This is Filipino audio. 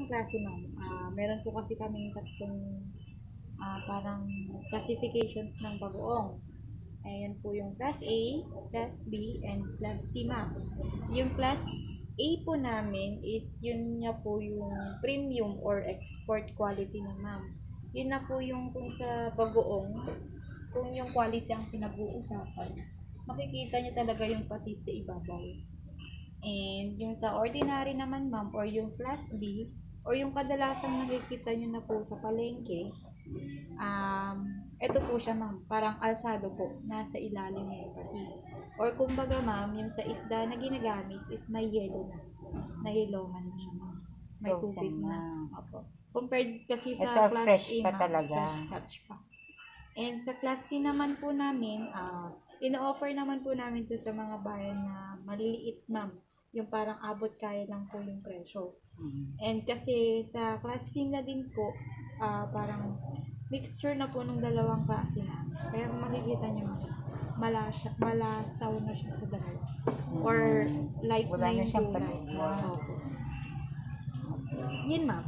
pong klase, ma'am. Meron po kasi kami tatlong parang classifications ng bagoong. Ayan po yung Class A, Class B, and Class C, ma'am. Yung Class A po namin is yun na po yung premium or export quality na, ma'am. Yun na po yung kung sa bagoong, kung yung quality ang pinag-uusapan, makikita nyo talaga yung patis sa ibabaw. And yung sa ordinary naman, ma'am, or yung Class B, or yung kadalasang nakikita nyo na po sa palengke, ito po siya, ma'am, parang alsado po, nasa ilalim ng patis. Or kumbaga, ma'am, yung sa isda na ginagamit is may yellow na, nahilongan na siya, ma'am. May Frozen tubig na. na. Opo. Compared kasi sa Ito, Class fresh A, pa ma'am, talaga. fresh catch pa. And sa Class C naman po namin, ino-offer naman po namin to sa mga bayan na maliliit, ma'am. Yung parang abot kaya lang po yung presyo. And kasi sa Class C na din po, parang mixture na po ng dalawang klase namin. Kaya kung makikita nyo, malasaw na siya sa dalawa. Or light Wala na na yung siyang kulay. patis na. Opo. Yun, ma'am.